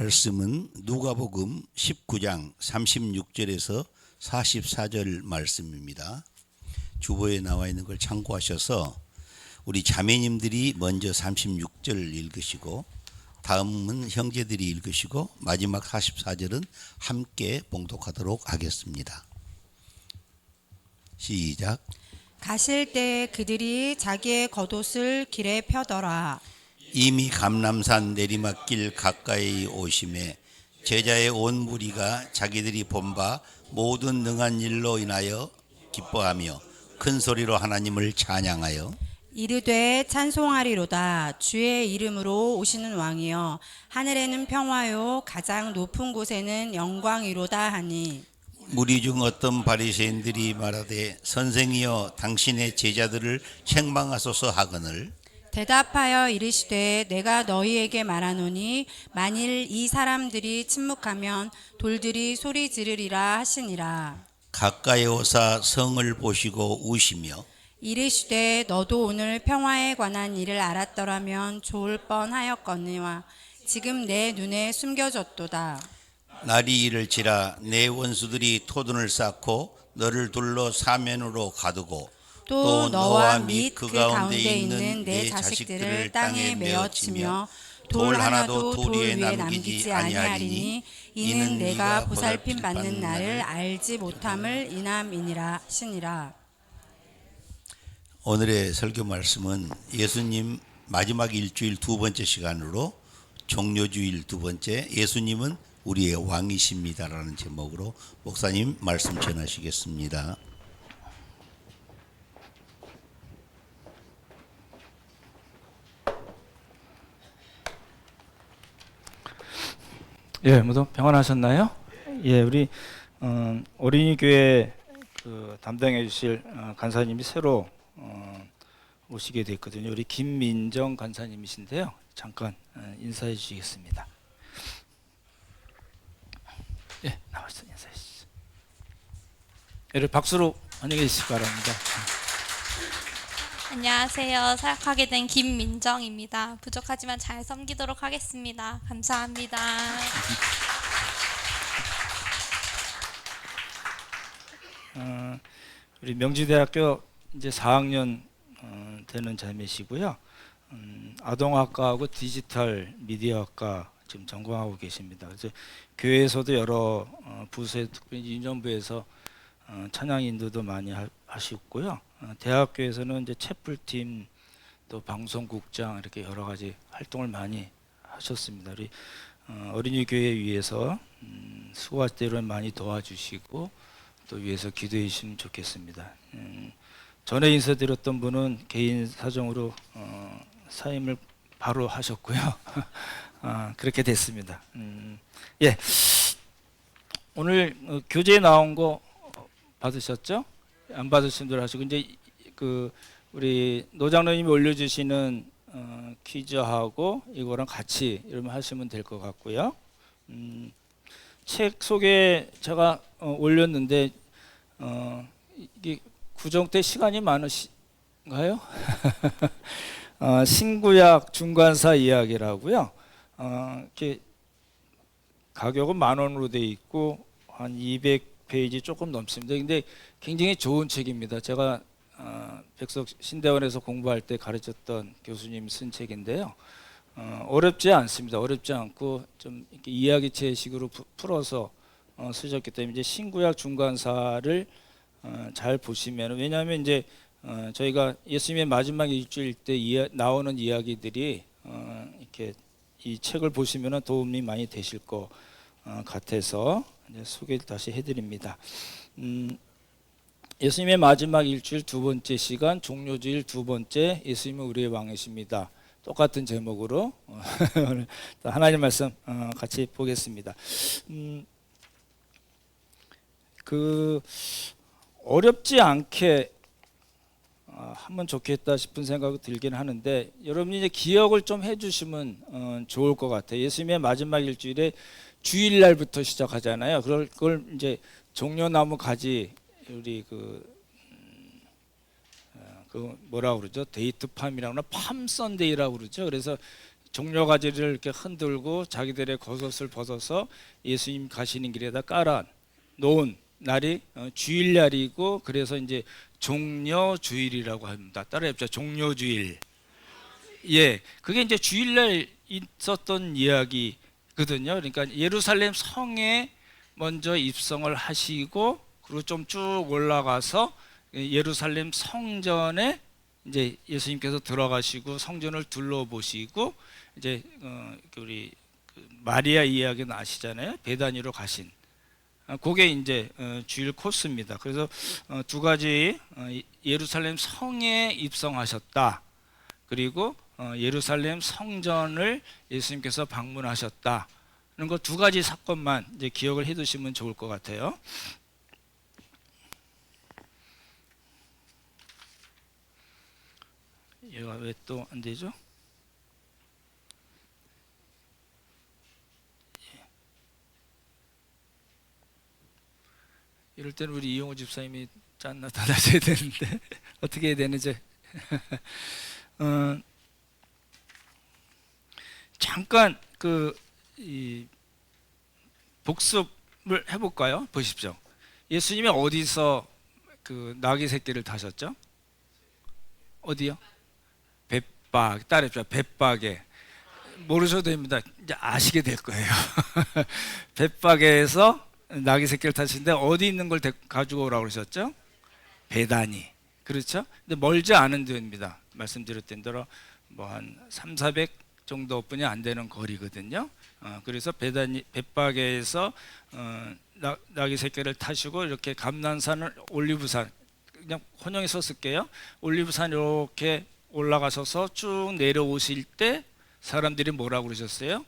말씀은 누가복음 19장 36절에서 44절 말씀입니다. 주보에 나와 있는 걸 참고하셔서 우리 자매님들이 먼저 36절 읽으시고 다음은 형제들이 읽으시고 마지막 44절은 함께 봉독하도록 하겠습니다. 시작. 가실 때 그들이 자기의 겉옷을 길에 펴더라. 이미 감람산 내리막길 가까이 오심에 제자의 온 무리가 자기들이 본 바 모든 능한 일로 인하여 기뻐하며 큰 소리로 하나님을 찬양하여 이르되 찬송하리로다. 주의 이름으로 오시는 왕이여, 하늘에는 평화요 가장 높은 곳에는 영광이로다 하니, 무리 중 어떤 바리새인들이 말하되 선생이여 당신의 제자들을 책망하소서 하거늘 대답하여 이르시되 내가 너희에게 말하노니 만일 이 사람들이 침묵하면 돌들이 소리 지르리라 하시니라. 가까이 오사 성을 보시고 우시며 이르시되 너도 오늘 평화에 관한 일을 알았더라면 좋을 뻔하였거니와 지금 내 눈에 숨겨졌도다. 날이 이를지라 내 원수들이 토둔을 쌓고 너를 둘러 사면으로 가두고 또 너와 및 그 가운데 있는 내 자식들을 땅에 메어치며 돌 하나도 돌 위에 남기지 아니하리니 이는 내가 보살핌 받는 날을 알지 못함을 인함이니라 하시니라. 오늘의 설교 말씀은 예수님 마지막 일주일 두 번째 시간으로 종료주일 두 번째 예수님은 우리의 왕이십니다라는 제목으로 목사님 말씀 전하시겠습니다. 예, 모두 평안하셨나요? 예, 우리 어린이 교회 담당해 주실 간사님이 새로 오시게 됐거든요. 우리 김민정 간사님이신데요. 잠깐 인사해 주시겠습니다. 예, 나와서 인사해 주시죠. 예를 박수로 환영해 주시기 바랍니다. 안녕하세요. 사역하게 된 김민정입니다. 부족하지만 잘 섬기도록 하겠습니다. 감사합니다. 우리 명지대학교 이제 4학년 되는 자매시고요. 아동학과하고 디지털 미디어학과 지금 전공하고 계십니다. 그래서 교회에서도 여러 부서에 특별히 유년부에서 찬양 인도도 많이 하시고요. 대학교에서는 이제 채플팀 또 방송국장 이렇게 여러 가지 활동을 많이 하셨습니다. 우리 어린이 교회 위해서 수고하실 때로 많이 도와주시고 또 위해서 기도해 주시면 좋겠습니다. 전에 인사드렸던 분은 개인 사정으로 사임을 바로 하셨고요. 그렇게 됐습니다. 예, 오늘 교재에 나온 거 받으셨죠? 안 받으신 분들 하시고 이제 우리 노장로님이 올려주시는 퀴즈하고 이거랑 같이 이러면 하시면 될 것 같고요. 책 소개 제가 올렸는데 이게 구정 때 시간이 많으신가요? 신구약 중간사 이야기라고요. 이렇게 가격은 10,000원으로 돼 있고 한 200페이지 조금 넘습니다. 근데 굉장히 좋은 책입니다. 제가 백석 신대원에서 공부할 때 가르쳤던 교수님 쓴 책인데요. 어렵지 않습니다. 어렵지 않고 좀 이렇게 이야기체식으로 풀어서 쓰셨기 때문에 이제 신구약 중간사를 잘 보시면, 왜냐하면 이제 저희가 예수님의 마지막 일주일 때 나오는 이야기들이 이렇게 이 책을 보시면 도움이 많이 되실 것 같아서 이제 소개를 다시 해드립니다. 예수님의 마지막 일주일 두 번째 시간, 종료주일 두 번째, 예수님은 우리의 왕이십니다. 똑같은 제목으로 오늘 하나님 말씀 같이 보겠습니다. 어렵지 않게 하면 좋겠다 싶은 생각이 들긴 하는데, 여러분이 이제 기억을 좀 해주시면 좋을 것 같아요. 예수님의 마지막 일주일에 주일날부터 시작하잖아요. 그걸 이제 종려나무 가지 우리 뭐라 그러죠? 데이트 팜이라거나 팜 선데이라고 그러죠. 그래서 종려가지를 이렇게 흔들고 자기들의 겉옷을 벗어서 예수님 가시는 길에다 깔아 놓은 날이 주일날이고, 그래서 이제 종려주일이라고 합니다. 따라해보죠. 종려주일. 예, 그게 이제 주일날 있었던 이야기거든요. 그러니까 예루살렘 성에 먼저 입성을 하시고, 그리고 좀 쭉 올라가서 예루살렘 성전에 이제 예수님께서 들어가시고 성전을 둘러보시고, 이제 우리 마리아 이야기는 아시잖아요. 베다니로 가신. 그게 이제 주일 코스입니다. 그래서 두 가지, 예루살렘 성에 입성하셨다, 그리고 예루살렘 성전을 예수님께서 방문하셨다. 이런 거 두 가지 사건만 이제 기억을 해두시면 좋을 것 같아요. 얘가 왜 또 안 되죠? 이럴 때는 우리 이용호 집사님이 짠 나타나셔야 되는데 어떻게 해야 되는지 잠깐 이 복습을 해볼까요? 보십시오. 예수님이 어디서 그 나귀 새끼를 타셨죠? 어디요? 벳박. 따라해보죠. 벳박에. 모르셔도 됩니다. 이제 아시게 될 거예요. 벳박에서 나귀 새끼를 타시는데 어디 있는 걸 가지고 오라고 그러셨죠? 베다니. 그렇죠? 근데 멀지 않은 데입니다. 말씀드렸던 대로 뭐 한 300-400 정도뿐이 안 되는 거리거든요. 그래서 벳박에서 나귀 새끼를 타시고 이렇게 감난산을 올리브산, 그냥 혼용해서 쓸게요. 올리브산 이렇게 올라가셔서 쭉 내려오실 때 사람들이 뭐라고 그러셨어요?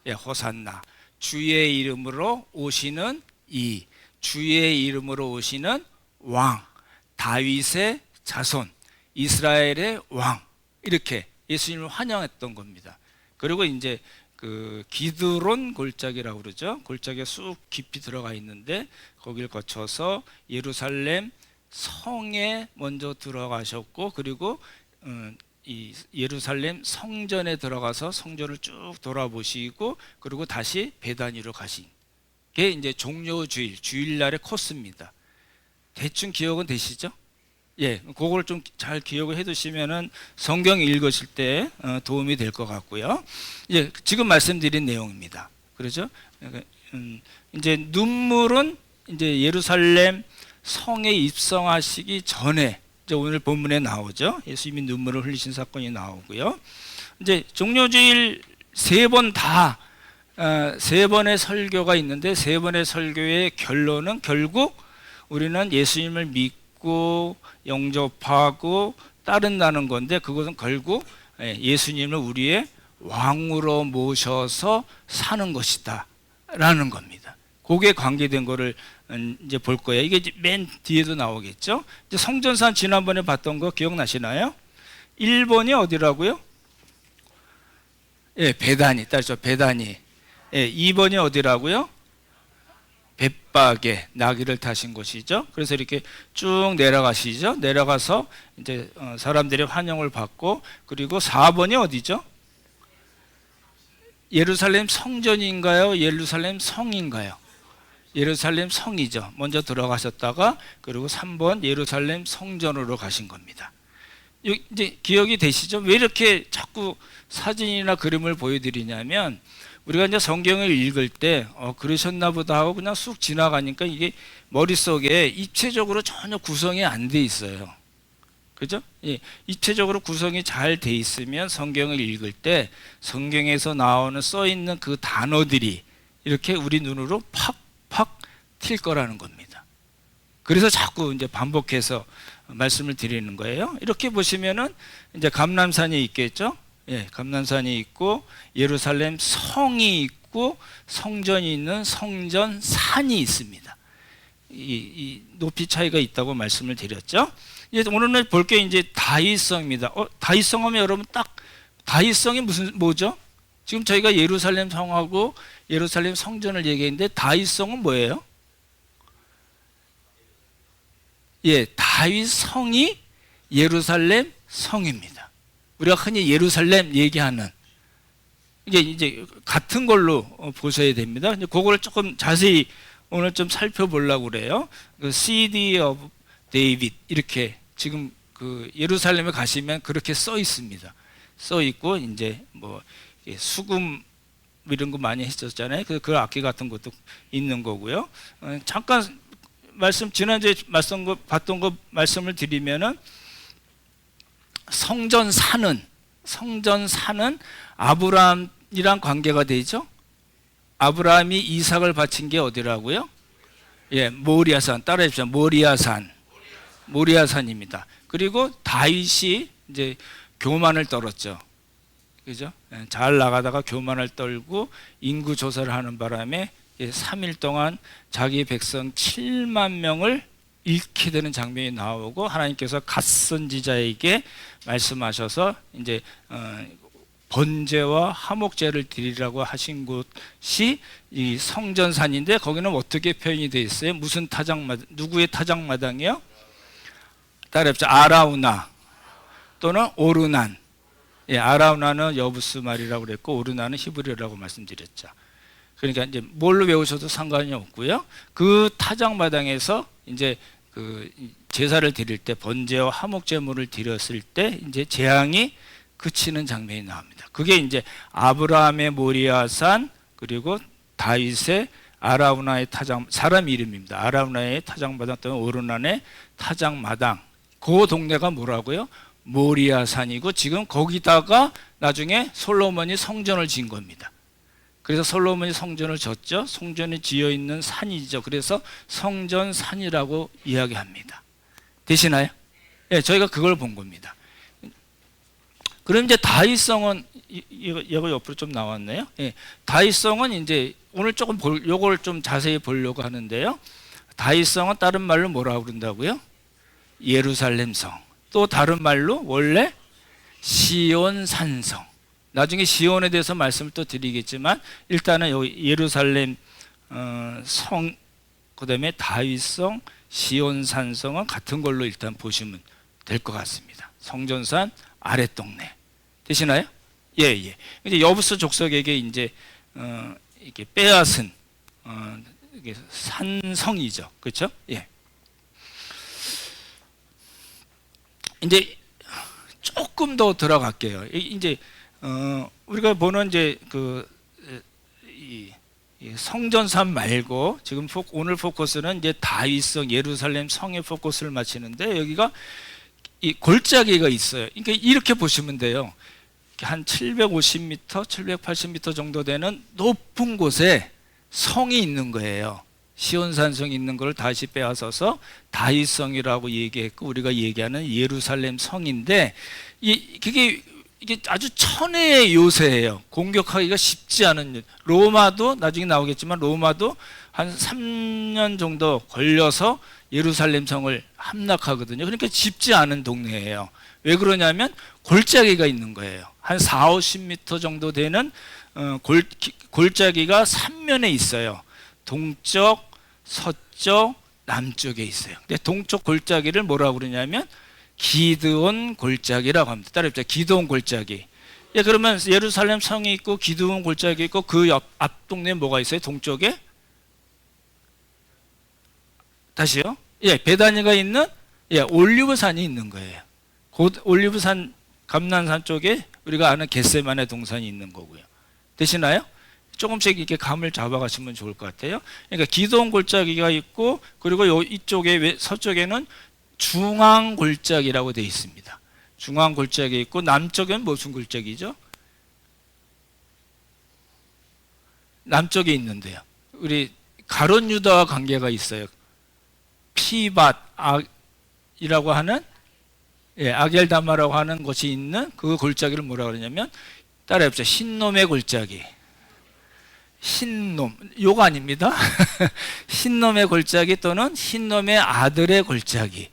예, 호산나. 주의 이름으로 오시는 이, 주의 이름으로 오시는 왕, 다윗의 자손, 이스라엘의 왕, 이렇게 예수님을 환영했던 겁니다. 그리고 이제 그 기드론 골짜기라고 그러죠. 골짜기에 쑥 깊이 들어가 있는데 거길 거쳐서 예루살렘 성에 먼저 들어가셨고, 그리고 이 예루살렘 성전에 들어가서 성전을 쭉 돌아보시고, 그리고 다시 베다니로 가신 게 이제 종려주일, 주일날의 코스입니다. 대충 기억은 되시죠? 예, 그걸 좀 잘 기억을 해두시면은 성경 읽으실 때 도움이 될 것 같고요. 예, 지금 말씀드린 내용입니다. 그렇죠? 이제 눈물은 이제 예루살렘 성에 입성하시기 전에 이제 오늘 본문에 나오죠. 예수님이 눈물을 흘리신 사건이 나오고요. 이제 종려주일 세 번 다 세 번의 설교가 있는데, 세 번의 설교의 결론은 결국 우리는 예수님을 믿고 영접하고 따른다는 건데, 그것은 결국 예수님을 우리의 왕으로 모셔서 사는 것이다 라는 겁니다. 그게 관계된 거를 이제 볼 거예요. 이게 맨 뒤에도 나오겠죠. 이제 성전산 지난번에 봤던 거 기억나시나요? 1번이 어디라고요? 예, 베다니. 따르죠. 베다니. 예, 2번이 어디라고요? 벳박에 나귀를 타신 곳이죠. 그래서 이렇게 쭉 내려가시죠. 내려가서 이제 사람들의 환영을 받고, 그리고 4번이 어디죠? 예루살렘 성전인가요? 예루살렘 성인가요? 예루살렘 성이죠. 먼저 들어가셨다가, 그리고 3번 예루살렘 성전으로 가신 겁니다. 이제 기억이 되시죠? 왜 이렇게 자꾸 사진이나 그림을 보여드리냐면, 우리가 이제 성경을 읽을 때 그러셨나 보다 하고 그냥 쑥 지나가니까 이게 머릿속에 입체적으로 전혀 구성이 안 돼 있어요. 그죠? 예, 입체적으로 구성이 잘 돼 있으면 성경을 읽을 때 성경에서 나오는 써 있는 그 단어들이 이렇게 우리 눈으로 팍팍 튈 거라는 겁니다. 그래서 자꾸 이제 반복해서 말씀을 드리는 거예요. 이렇게 보시면은 이제 감람산이 있겠죠? 예, 감람산이 있고 예루살렘 성이 있고 성전이 있는 성전산이 있습니다. 이 높이 차이가 있다고 말씀을 드렸죠. 이제 오늘 볼 게 이제 다윗성입니다. 다윗성 하면 여러분 딱 다윗성이 뭐죠? 지금 저희가 예루살렘 성하고 예루살렘 성전을 얘기했는데 다윗성은 뭐예요? 예, 다윗성이 예루살렘 성입니다. 우리가 흔히 예루살렘 얘기하는 이게 이제 같은 걸로 보셔야 됩니다. 근데 그거를 조금 자세히 오늘 좀 살펴보려고 그래요. 그 City of David 이렇게 지금 그 예루살렘에 가시면 그렇게 써 있습니다. 써 있고 이제 뭐 수금 이런 거 많이 했었잖아요. 그 악기 같은 것도 있는 거고요. 잠깐 지난주에 봤던 거 말씀을 드리면은 성전 산은 아브라함이랑 관계가 되죠. 아브라함이 이삭을 바친 게 어디라고요? 예, 모리아산. 따라해 주십시오. 모리아산입니다. 그리고 다윗이 이제 교만을 떨었죠. 그죠? 잘 나가다가 교만을 떨고 인구 조사를 하는 바람에 3일 동안 자기 백성 7만 명을 잃게 되는 장면이 나오고 하나님께서 갓 선지자에게 말씀하셔서 이제 번제와 화목제를 드리라고 하신 곳이 이 성전산인데 거기는 어떻게 표현이 되어 있어요? 무슨 타작마당, 누구의 타작마당이요? 따라해보자. 아라우나 또는 오르난. 예, 아라우나는 여부스 말이라고 그랬고 오르나는 히브리어라고 말씀드렸죠. 그러니까 이제 뭘로 외우셔도 상관이 없고요. 그 타작마당에서 이제 그 제사를 드릴 때 번제와 화목제물을 드렸을 때 이제 재앙이 그치는 장면이 나옵니다. 그게 이제 아브라함의 모리아산 그리고 다윗의 아라우나의 사람 이름입니다. 아라우나의 타작마당 또는 오르난의 타작마당. 그 동네가 뭐라고요? 모리아산이고 지금 거기다가 나중에 솔로몬이 성전을 지은 겁니다. 그래서 솔로몬이 성전을 졌죠. 성전이 지어 있는 산이죠. 그래서 성전산이라고 이야기합니다. 되시나요? 예, 저희가 그걸 본 겁니다. 그럼 이제 다윗성은 이거 옆으로 좀 나왔네요. 예, 다윗성은 이제 오늘 조금 요걸 좀 자세히 보려고 하는데요. 다윗성은 다른 말로 뭐라고 그런다고요? 예루살렘성. 또 다른 말로 원래 시온 산성. 나중에 시온에 대해서 말씀을 또 드리겠지만 일단은 여기 예루살렘 성 그다음에 다윗성, 시온 산성은 같은 걸로 일단 보시면 될 것 같습니다. 성전산 아랫동네 되시나요? 예. 이제 여부스 족속에게 이제 이렇게 빼앗은 이게 산성이죠, 그렇죠? 예. 이제 조금 더 들어갈게요. 이제 우리가 보는 이제 이 성전산 말고 지금 오늘 포커스는 이제 다윗성 예루살렘 성의 포커스를 맞추는데 여기가 이 골짜기가 있어요. 그러니까 이렇게 보시면 돼요. 한 750m, 780m 정도 되는 높은 곳에 성이 있는 거예요. 시온산성이 있는 걸 다시 빼앗아서 다윗성이라고 얘기했고 우리가 얘기하는 예루살렘 성인데 이게 아주 천혜의 요새예요. 공격하기가 쉽지 않은 로마도 나중에 나오겠지만 로마도 한 3년 정도 걸려서 예루살렘 성을 함락하거든요. 그러니까 쉽지 않은 동네예요. 왜 그러냐면 골짜기가 있는 거예요. 한 4, 50m 정도 되는 골짜기가 3면에 있어요. 동쪽, 서쪽, 남쪽에 있어요. 근데 동쪽 골짜기를 뭐라고 그러냐면 기드온 골짜기라고 합니다. 따라해보자. 기드온 골짜기. 예, 그러면 예루살렘 성이 있고 기드온 골짜기 있고 그 앞 동네에 뭐가 있어요? 동쪽에? 다시요? 예, 베다니가 있는 올리브산이 있는 거예요. 곧 올리브산 감난산 쪽에 우리가 아는 겟세마네 동산이 있는 거고요. 되시나요? 조금씩 이렇게 감을 잡아가시면 좋을 것 같아요. 그러니까 기드온 골짜기가 있고 그리고 이쪽에 서쪽에는 중앙 골짜기라고 되어 있습니다. 중앙 골짜기 있고 남쪽엔 무슨 골짜기죠? 남쪽에 있는데요. 우리 가론 유다와 관계가 있어요. 피밧이라고 하는 아겔다마라고 하는 곳이 있는 그 골짜기를 뭐라 그러냐면 따라해보자. 흰놈의 골짜기. 흰놈, 요거 아닙니다. 흰놈의 골짜기 또는 흰놈의 아들의 골짜기.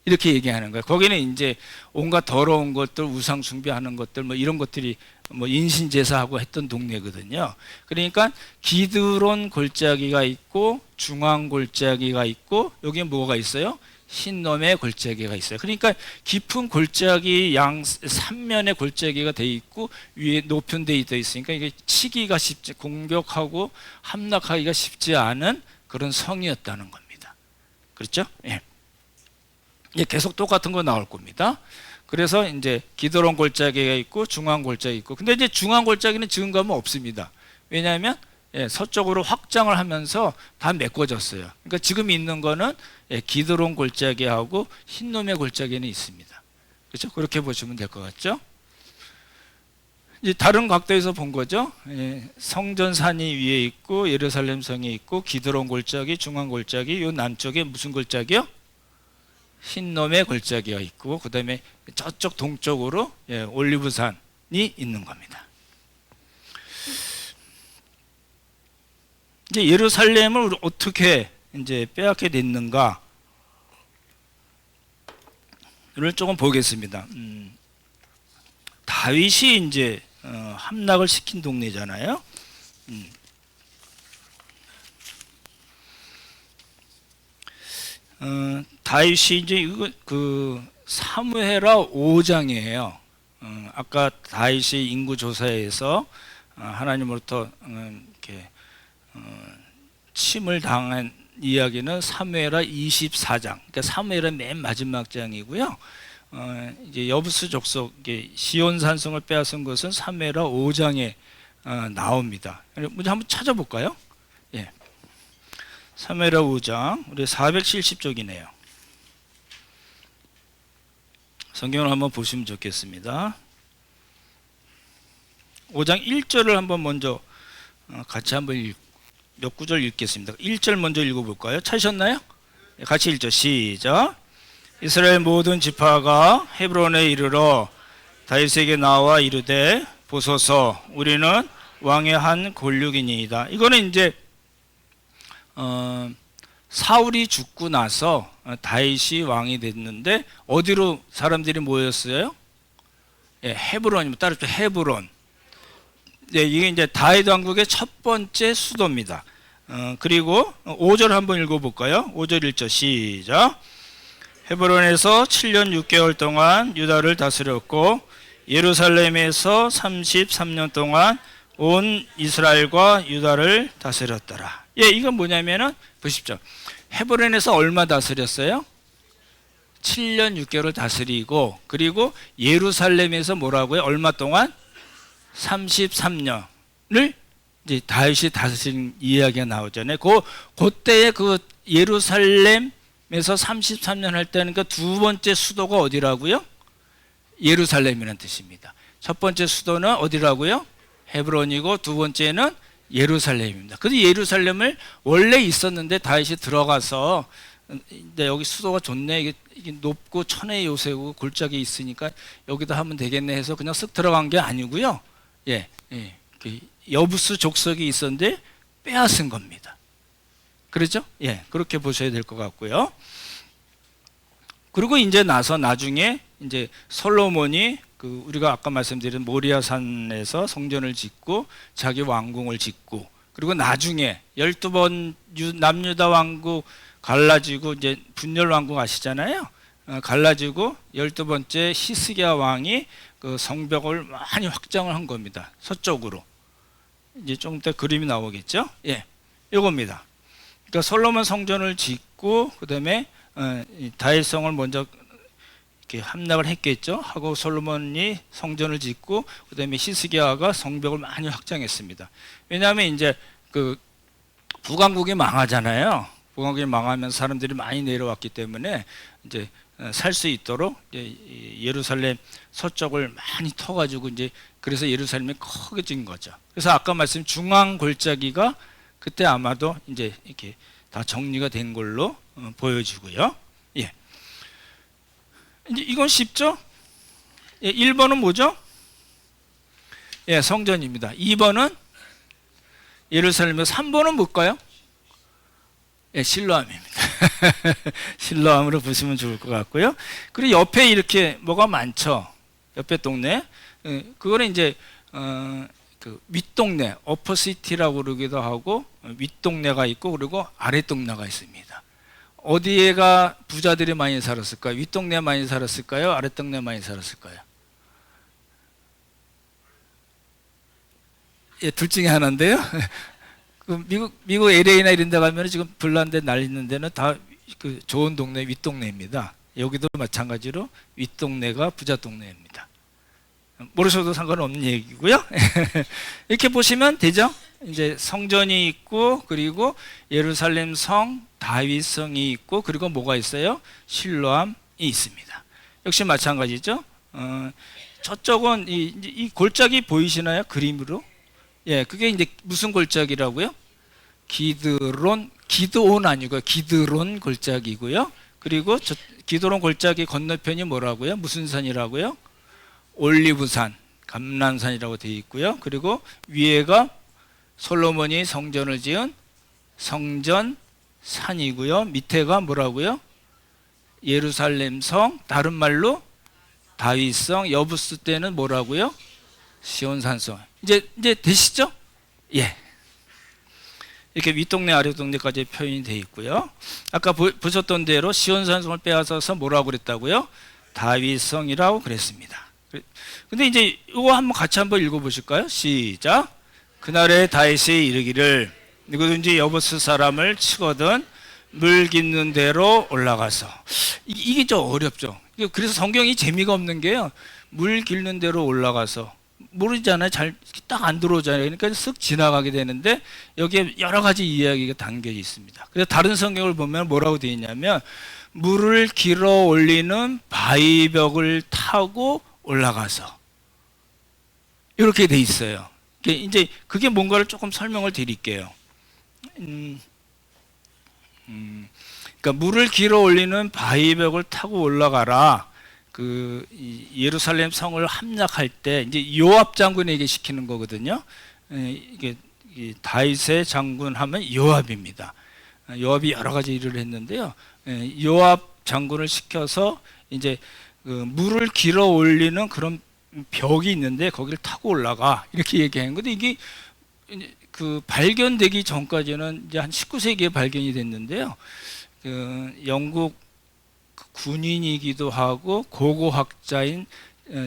이렇게 얘기하는 거예요. 거기는 이제 온갖 더러운 것들, 우상 숭배하는 것들, 뭐 이런 것들이 뭐 인신제사하고 했던 동네거든요. 그러니까 기드론 골짜기가 있고 중앙 골짜기가 있고 여기에 뭐가 있어요? 흰놈의 골짜기가 있어요. 그러니까 깊은 골짜기 양 3면에 골짜기가 돼 있고 위에 높은 데 있으니까 이게 치기가 쉽지, 공격하고 함락하기가 쉽지 않은 그런 성이었다는 겁니다. 그렇죠? 예. 이제 계속 똑같은 거 나올 겁니다. 그래서 이제 기드론 골짜기가 있고 중앙 골짜기 있고, 근데 이제 중앙 골짜기는 지금 가면 없습니다. 왜냐하면 서쪽으로 확장을 하면서 다 메꿔졌어요. 그러니까 지금 있는 거는 기드론 골짜기하고 흰놈의 골짜기는 있습니다. 그렇죠? 그렇게 보시면 될 것 같죠? 이제 다른 각도에서 본 거죠. 성전산이 위에 있고 예루살렘 성이 있고 기드론 골짜기, 중앙 골짜기, 요 남쪽에 무슨 골짜기요? 흰놈의 골짜기가 있고, 그 다음에 저쪽 동쪽으로 올리브산이 있는 겁니다. 이제 예루살렘을 어떻게 이제 빼앗게 됐는가를 조금 보겠습니다. 다윗이 이제 함락을 시킨 동네잖아요. 다윗이 이제 그 사무엘하 5장이에요. 아까 다윗이 인구 조사에서 하나님으로부터 이렇게 침을 당한 이야기는 사무엘하 24장. 그러니까 사무엘하 맨 마지막 장이고요. 이제 여부스 족속 시온 산성을 빼앗은 것은 사무엘하 5장에 나옵니다. 먼저 한번 찾아볼까요? 예. 사무엘하 5장, 우리 470쪽이네요. 성경을 한번 보시면 좋겠습니다. 5장 1절을 한번 먼저 같이 한번 몇 구절 읽겠습니다. 1절 먼저 읽어볼까요? 찾으셨나요? 같이 읽죠. 시작. 이스라엘 모든 지파가 헤브론에 이르러 다윗에게 나와 이르되 보소서 우리는 왕의 한 권력이니이다. 이거는 이제 사울이 죽고 나서 다윗이 왕이 됐는데 어디로 사람들이 모였어요? 헤브론입니다. 따르죠. 헤브론. 이게 이제 다윗 왕국의 첫 번째 수도입니다. 그리고 5절 한번 읽어볼까요? 5절 1절 시작. 헤브론에서 7년 6개월 동안 유다를 다스렸고 예루살렘에서 33년 동안 온 이스라엘과 유다를 다스렸더라. 이건 뭐냐면은 보십시오. 헤브론에서 얼마 다스렸어요? 7년 6개월을 다스리고, 그리고 예루살렘에서 뭐라고요? 얼마 동안? 33년을 이제 다윗이 다스린 이야기가 나오잖아요. 그때의 그 예루살렘에서 33년 할 때는 그 두 번째 수도가 어디라고요? 예루살렘이라는 뜻입니다. 첫 번째 수도는 어디라고요? 헤브론이고 두 번째는 예루살렘입니다. 그래서 예루살렘을 원래 있었는데 다윗이 들어가서 여기 수도가 좋네, 이게 높고 천의 요새고 골짜기 있으니까 여기다 하면 되겠네 해서 그냥 쓱 들어간 게 아니고요. 그 여부스 족속이 있었는데 빼앗은 겁니다. 그렇죠? 그렇게 보셔야 될 것 같고요. 그리고 이제 나중에 이제 솔로몬이 그 우리가 아까 말씀드린 모리아산에서 성전을 짓고 자기 왕궁을 짓고, 그리고 나중에 12번 남유다 왕국 갈라지고 이제 분열 왕국 아시잖아요. 갈라지고 12번째 히스기야 왕이 그 성벽을 많이 확장을 한 겁니다. 서쪽으로. 이제 좀 이따 그림이 나오겠죠? 이겁니다. 그러니까 솔로몬 성전을 짓고 그다음에 다윗성을 먼저 이렇게 함락을 했겠죠. 하고 솔로몬이 성전을 짓고 그다음에 히스기야가 성벽을 많이 확장했습니다. 왜냐하면 이제 그 북왕국이 망하잖아요. 북왕국이 망하면 사람들이 많이 내려왔기 때문에 이제 살 수 있도록 예루살렘 서쪽을 많이 터가지고 이제 그래서 예루살렘이 크게 진 거죠. 그래서 아까 말씀 중앙 골짜기가 그때 아마도 이제 이렇게 다 정리가 된 걸로 보여지고요. 이제 이건 쉽죠? 1번은 뭐죠? 성전입니다. 2번은 예루살렘이고 3번은 뭘까요? 실로암입니다. 실로암으로 보시면 좋을 것 같고요. 그리고 옆에 이렇게 뭐가 많죠. 옆에 동네. 그거는 이제 그 윗동네, 어퍼시티라고 그러기도 하고 윗동네가 있고 그리고 아랫동네가 있습니다. 어디에가 부자들이 많이 살았을까요? 윗동네 많이 살았을까요? 아랫동네 많이 살았을까요? 예, 둘 중에 하나인데요. 그 미국 LA나 이런 데 가면 지금 불난데 날리는 데는 다 그 좋은 동네 윗동네입니다. 여기도 마찬가지로 윗동네가 부자 동네입니다. 모르셔도 상관없는 얘기고요. 이렇게 보시면 되죠. 이제 성전이 있고, 그리고 예루살렘 성, 다윗 성이 있고, 그리고 뭐가 있어요? 실로암이 있습니다. 역시 마찬가지죠. 저쪽은 이 골짜기 보이시나요? 그림으로? 예, 그게 이제 무슨 골짜기라고요? 기드온 아니고요. 기드론 골짜기고요. 그리고 기드론 골짜기 건너편이 뭐라고요? 무슨 산이라고요? 올리브산, 감람산이라고 되어 있고요. 그리고 위에가 솔로몬이 성전을 지은 성전산이고요. 밑에가 뭐라고요? 예루살렘 성, 다른 말로 다윗성, 여부스 때는 뭐라고요? 시온산성. 이제 되시죠? 예. 이렇게 윗동네 아랫동네까지 표현이 되어 있고요. 아까 보셨던 대로 시온산성을 빼앗아서 뭐라고 그랬다고요? 다윗성이라고 그랬습니다. 근데 이제 이거 같이 한번 읽어보실까요? 시작. 그날에 다윗이 이르기를 누구든지 여부스 사람을 치거든 물 깃는 데로 올라가서, 이게 좀 어렵죠. 그래서 성경이 재미가 없는 게요, 물 깃는 데로 올라가서 모르잖아요. 잘 딱 안 들어오잖아요. 그러니까 쓱 지나가게 되는데 여기에 여러 가지 이야기가 담겨 있습니다. 그래서 다른 성경을 보면 뭐라고 되어 있냐면 물을 길어 올리는 바위벽을 타고 올라가서, 이렇게 돼 있어요. 이제 그게 뭔가를 조금 설명을 드릴게요. 그러니까 물을 길어 올리는 바위벽을 타고 올라가라. 그 예루살렘 성을 함락할 때 이제 요압 장군에게 시키는 거거든요. 이게 다윗의 장군 하면 요압입니다. 요압이 여러 가지 일을 했는데요. 요압 장군을 시켜서 이제 그 물을 길어 올리는 그런 벽이 있는데 거기를 타고 올라가, 이렇게 얘기하는 건데, 이게 그 발견되기 전까지는 이제 한 19세기에 발견이 됐는데요. 그 영국 군인이기도 하고 고고학자인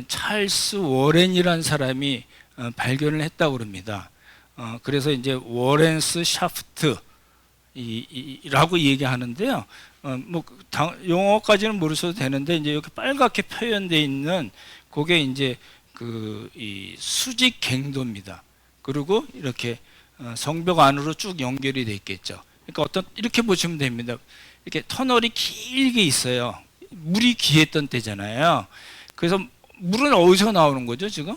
찰스 워렌이라는 사람이 발견을 했다고 그럽니다. 그래서 이제 워렌스 샤프트 라고 얘기하는데요. 뭐 용어까지는 모르셔도 되는데, 이제 이렇게 빨갛게 표현되어 있는 그게 이제 이 수직 갱도입니다. 그리고 이렇게 성벽 안으로 쭉 연결이 돼 있겠죠. 그러니까 이렇게 보시면 됩니다. 이렇게 터널이 길게 있어요. 물이 귀했던 때잖아요. 그래서 물은 어디서 나오는 거죠, 지금?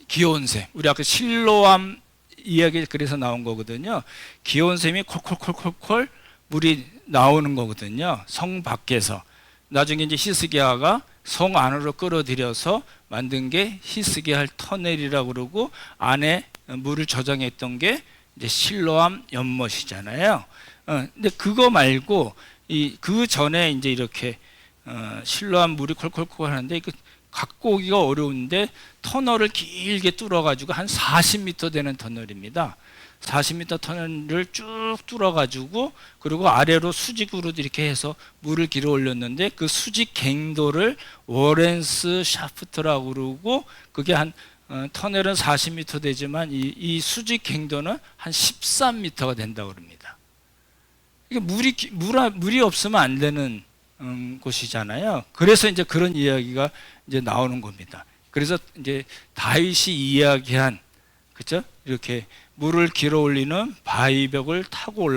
기온샘. 우리 아까 실로암 이야기 그래서 나온 거거든요. 기온샘이 콜콜콜콜콜 물이 나오는 거거든요. 성 밖에서. 나중에 이제 히스기야가 성 안으로 끌어들여서 만든 게 히스기야 터널이라고 그러고, 안에 물을 저장했던 게 이제 실로암 연못이잖아요. 근데 그거 말고 그 전에 이제 이렇게 실로암 물이 콜콜콜 하는데 갖고 오기가 어려운데 터널을 길게 뚫어가지고 한 40m 되는 터널입니다. 40m 터널을 쭉 뚫어가지고, 그리고 아래로 수직으로 이렇게 해서 물을 길어 올렸는데, 그 수직 갱도를 워렌스 샤프트라고 그러고, 그게 한 터널은 40m 되지만 이 수직 갱도는 한 13m가 된다고 그럽니다. 이게 물이 없으면 안 되는 곳이잖아요. 그래서 이제 그런 이야기가 이제 나오는 겁니다. 그래서 이제 다윗이 이야기한, 그렇죠? 이렇게 물을 길어 올리는 바위벽을 타고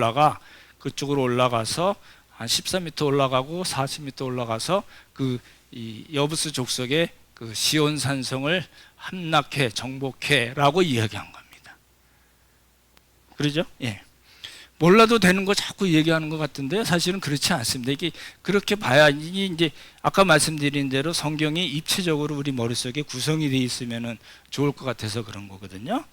그쪽으로 올라가서 한 13m 올라가고 40m 올라가서 이 여부스 족속의 그 시온 산성을 함락해, 정복해라고 이야기한 겁니다. 그러죠? 예. 몰라도 되는 거 자꾸 얘기하는 것 같은데 사실은 그렇지 않습니다. 이게 그렇게 봐야, 이제 아까 말씀드린 대로 성경이 입체적으로 우리 머릿속에 구성이 되어 있으면 좋을 것 같아서 그런 거거든요.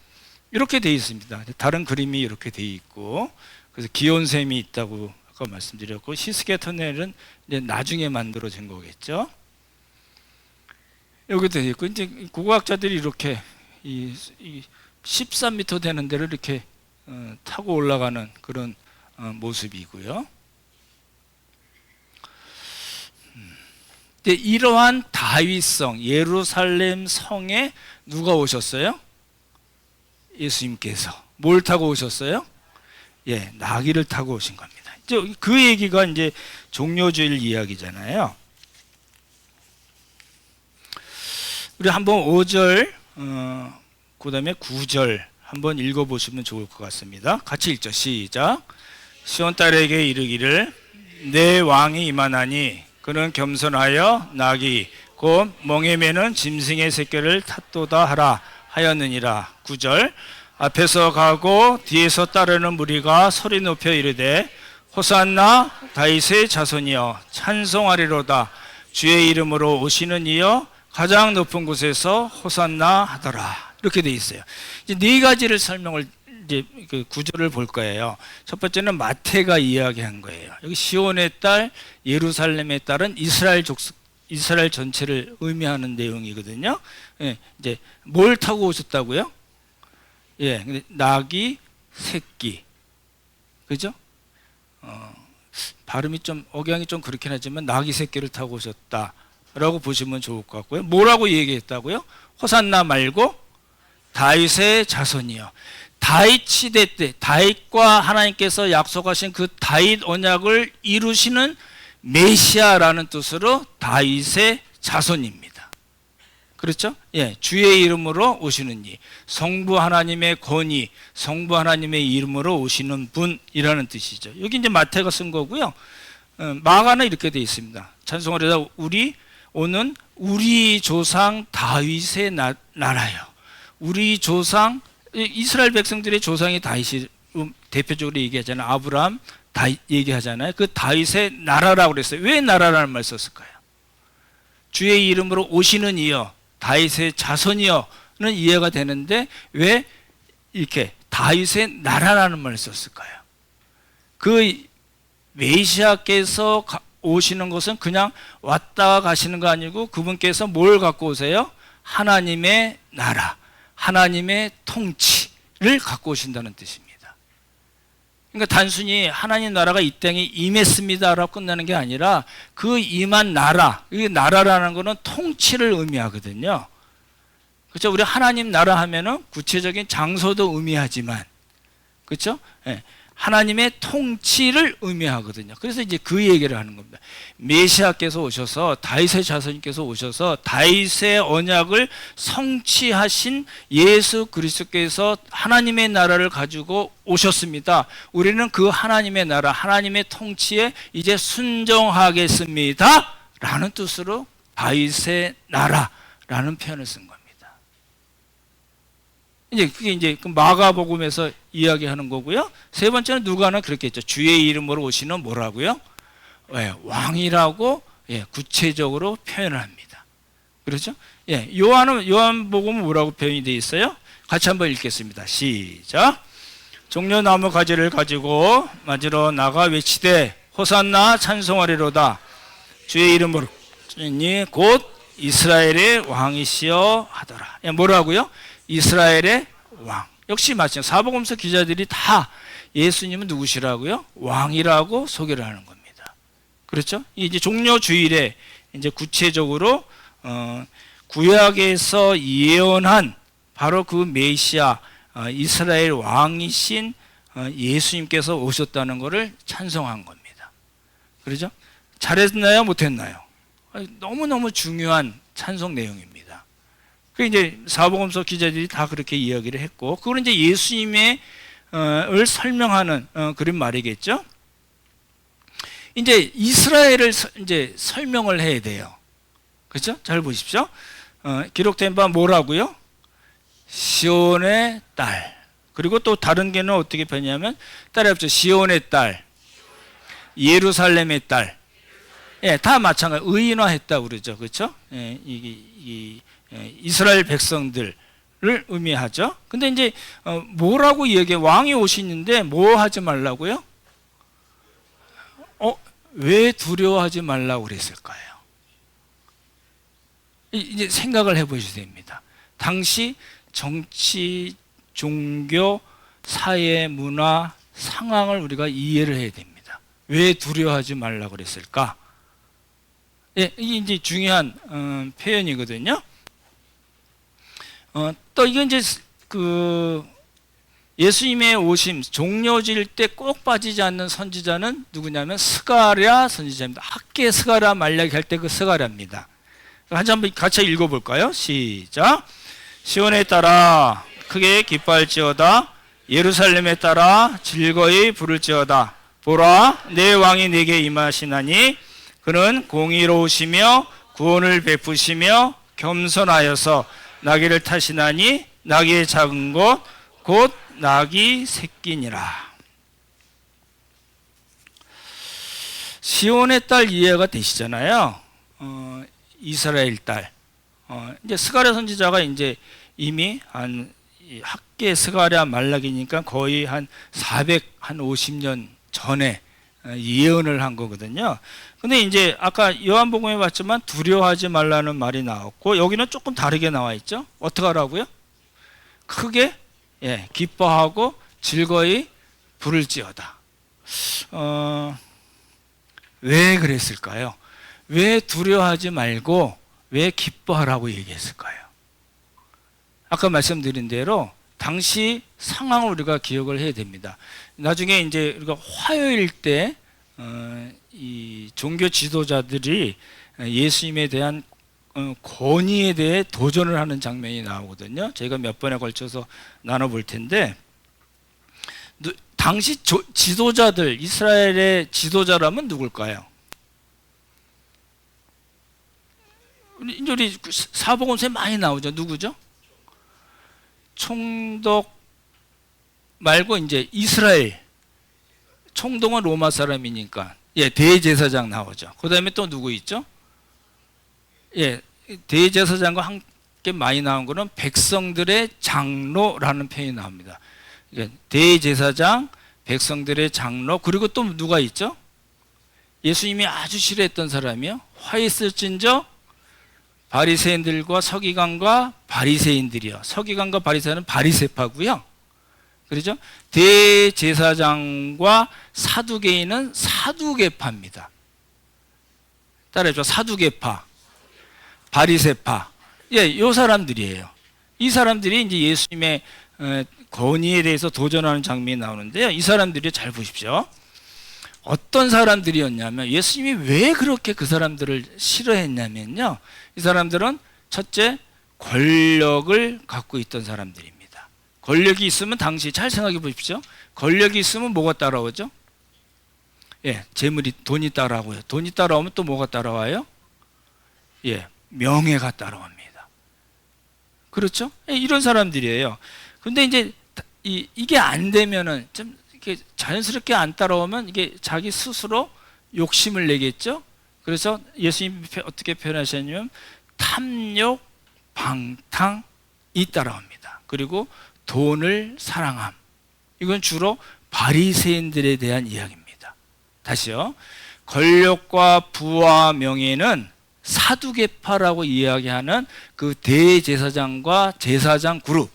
이렇게 되어 있습니다. 다른 그림이 이렇게 되어 있고, 그래서 기온샘이 있다고 아까 말씀드렸고, 히스기야 터널은 이제 나중에 만들어진 거겠죠. 여기 되어 있고, 이제 고고학자들이 이렇게 이 13m 되는 데를 이렇게 타고 올라가는 그런 모습이고요. 근데 이러한 다윗성 예루살렘 성에 누가 오셨어요? 예수님께서. 뭘 타고 오셨어요? 예, 나귀를 타고 오신 겁니다. 이제 그 얘기가 이제 종려주일 이야기잖아요. 우리 한번 5절, 그 다음에 9절 한번 읽어보시면 좋을 것 같습니다. 같이 읽죠. 시작. 시온 딸에게 이르기를 내 왕이 임하나니 그는 겸손하여 나귀 곧 멍에 매는 짐승의 새끼를 탔도다 하라 하였느니라. 9절. 앞에서 가고 뒤에서 따르는 무리가 소리 높여 이르되 호산나 다윗의 자손이여 찬송하리로다. 주의 이름으로 오시는 이여 가장 높은 곳에서 호산나 하더라. 이렇게 돼 있어요. 이제 네 가지를 설명을 이제 그 구절을 볼 거예요. 첫 번째는 마태가 이야기한 거예요. 여기 시온의 딸, 예루살렘의 딸은 이스라엘 전체를 의미하는 내용이거든요. 예, 이제 뭘 타고 오셨다고요? 예, 근데 나귀 새끼, 그죠? 발음이 좀 억양이 좀 그렇긴 하지만 나귀 새끼를 타고 오셨다라고 보시면 좋을 것 같고요. 뭐라고 얘기했다고요? 호산나 말고 다윗의 자손이요. 다윗 시대 때 다윗과 하나님께서 약속하신 그 다윗 언약을 이루시는 메시아라는 뜻으로 다윗의 자손입니다. 그렇죠? 예, 주의 이름으로 오시는 이, 성부 하나님의 권위, 성부 하나님의 이름으로 오시는 분이라는 뜻이죠. 여기 이제 마태가 쓴 거고요. 마가는 이렇게 되어 있습니다. 찬송하리다 우리 오는 우리 조상 다윗의 나라요. 우리 조상, 이스라엘 백성들의 조상이 다윗이 대표적으로 얘기하잖아요. 아브라함 다윗 얘기하잖아요. 그 다윗의 나라라고 그랬어요. 왜 나라라는 말 썼을까요? 주의 이름으로 오시는 이여 다윗의 자손이여는 이해가 되는데 왜 이렇게 다윗의 나라라는 말을 썼을까요? 그 메시아께서 오시는 것은 그냥 왔다 가시는 거 아니고 그분께서 뭘 갖고 오세요? 하나님의 나라, 하나님의 통치를 갖고 오신다는 뜻입니다. 그러니까 단순히 하나님 나라가 이 땅에 임했습니다라고 끝나는 게 아니라 그 임한 나라, 이 나라라는 것은 통치를 의미하거든요. 그렇죠? 우리 하나님 나라 하면은 구체적인 장소도 의미하지만, 그렇죠? 예. 하나님의 통치를 의미하거든요. 그래서 이제 그 얘기를 하는 겁니다. 메시아께서 오셔서 다윗의 자손님께서 오셔서 다윗의 언약을 성취하신 예수 그리스도께서 하나님의 나라를 가지고 오셨습니다. 우리는 그 하나님의 나라, 하나님의 통치에 이제 순종하겠습니다. 라는 뜻으로 다윗의 나라라는 표현을 쓴 겁니다. 이제 그게 이제 마가복음에서 이야기하는 거고요. 세 번째는 누가는 그렇게 했죠. 주의 이름으로 오시는 뭐라고요? 예, 왕이라고 예, 구체적으로 표현을 합니다. 그렇죠? 예, 요한복음은 뭐라고 표현이 되어 있어요? 같이 한번 읽겠습니다. 시작. 종려나무 가지를 가지고 맞으러 나가 외치되 호산나 찬송하리로다. 주의 이름으로 오시니 곧 이스라엘의 왕이시여 하더라. 예, 뭐라고요? 이스라엘의 왕. 역시 마찬가지로 사복음서 기자들이 다 예수님은 누구시라고요? 왕이라고 소개를 하는 겁니다. 그렇죠? 이제 종려주일에 이제 구체적으로 구약에서 예언한 바로 그 메시아 이스라엘 왕이신 예수님께서 오셨다는 것을 찬송한 겁니다. 그렇죠? 잘했나요? 못했나요? 너무너무 중요한 찬송 내용입니다. 그 이제 사복음서 기자들이 다 그렇게 이야기를 했고, 그거는 이제 예수님의 을 설명하는 그런 말이겠죠. 이제 이스라엘을 이제 설명을 해야 돼요. 그렇죠? 잘 보십시오. 기록된 바 뭐라고요? 시온의 딸. 그리고 또 다른 게는 어떻게 표현하냐면 따라해보죠. 시온의 딸, 예루살렘의 딸. 예, 다 마찬가지. 의인화했다 그러죠. 그렇죠? 예, 이스라엘 백성들을 의미하죠. 근데 이제 뭐라고 얘기해? 왕이 오시는데 뭐 하지 말라고요? 왜 두려워하지 말라고 그랬을까요? 이제 생각을 해보셔야 됩니다. 당시 정치, 종교, 사회, 문화, 상황을 우리가 이해를 해야 됩니다. 왜 두려워하지 말라고 그랬을까? 예, 이게 이제 중요한 표현이거든요. 또 이건 이제 그 예수님의 오심 종려질 때 꼭 빠지지 않는 선지자는 누구냐면 스가랴 선지자입니다. 학계 스가랴 말라기 할 때 그 스가랴입니다. 한번 같이 읽어볼까요? 시작. 시온에 따라 크게 기뻐할지어다. 예루살렘에 따라 즐거이 부를지어다. 보라, 내 왕이 내게 임하시나니 그는 공의로우시며 구원을 베푸시며 겸손하여서 나귀를 타시나니 나귀의 작은 곳 곧 나귀 새끼니라. 시온의 딸 이해가 되시잖아요. 이스라엘 딸. 이제 스가랴 선지자가 이제 이미 한 학계 스가랴 말라기니까 거의 한 450년 전에 예언을 한 거거든요. 근데 이제 아까 요한복음에 봤지만 두려워하지 말라는 말이 나왔고 여기는 조금 다르게 나와 있죠. 어떻게 하라고요? 크게 기뻐하고 즐거이 부를지어다. 왜 그랬을까요? 왜 두려워하지 말고 왜 기뻐하라고 얘기했을까요? 아까 말씀드린 대로 당시 상황을 우리가 기억을 해야 됩니다. 나중에 이제 우리가 화요일 때 이 종교 지도자들이 예수님에 대한 권위에 대해 도전을 하는 장면이 나오거든요. 저희가 몇 번에 걸쳐서 나눠볼 텐데 당시 지도자들, 이스라엘의 지도자라면 누굴까요? 우리 사복음서에 많이 나오죠. 누구죠? 총독 말고 이제 이스라엘. 총독은 로마 사람이니까 대제사장 나오죠. 그 다음에 또 누구 있죠? 대제사장과 함께 많이 나온 거는 백성들의 장로라는 표현이 나옵니다. 대제사장, 백성들의 장로, 그리고 또 누가 있죠? 예수님이 아주 싫어했던 사람이요. 화 있을진저 바리새인들과 서기관과 바리새인들이요. 서기관과 바리새인은 바리새파고요. 그렇죠? 대제사장과 사두개인은 사두개파입니다. 따라해줘. 사두개파, 바리새파. 요 사람들이에요. 이 사람들이 이제 예수님의 권위에 대해서 도전하는 장면이 나오는데요. 이 사람들이 잘 보십시오. 어떤 사람들이었냐면 예수님이 왜 그렇게 그 사람들을 싫어했냐면요. 이 사람들은 첫째 권력을 갖고 있던 사람들입니다. 권력이 있으면 당시 잘 생각해 보십시오. 권력이 있으면 뭐가 따라오죠? 재물이 돈이 따라오고요. 돈이 따라오면 또 뭐가 따라와요? 명예가 따라옵니다. 그렇죠? 이런 사람들이에요. 근데 이제 이게 안 되면은 좀 이렇게 자연스럽게 안 따라오면 이게 자기 스스로 욕심을 내겠죠? 그래서 예수님이 어떻게 표현하셨냐면 탐욕, 방탕이 따라옵니다. 그리고 돈을 사랑함. 이건 주로 바리새인들에 대한 이야기입니다. 다시요. 권력과 부와 명예는 사두개파라고 이야기하는 그 대제사장과 제사장 그룹의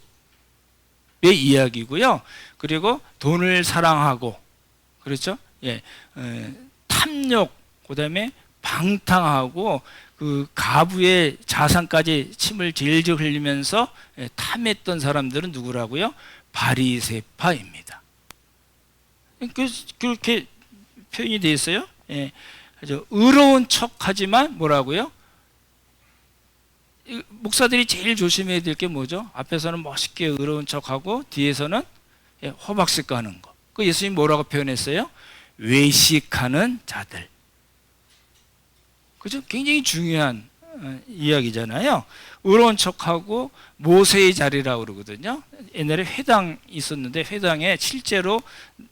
이야기고요. 그리고 돈을 사랑하고, 그렇죠? 탐욕, 그다음에 방탕하고 그 가부의 자산까지 침을 질질 흘리면서 탐했던 사람들은 누구라고요? 바리새파입니다. 그렇게 표현이 되어 있어요. 의로운 척하지만 뭐라고요? 목사들이 제일 조심해야 될 게 뭐죠? 앞에서는 멋있게 의로운 척하고 뒤에서는 호박색 가는 거. 그 예수님 뭐라고 표현했어요? 외식하는 자들. 그죠? 굉장히 중요한 이야기잖아요. 의로운 척하고 모세의 자리라고 그러거든요. 옛날에 회당 있었는데 회당에 실제로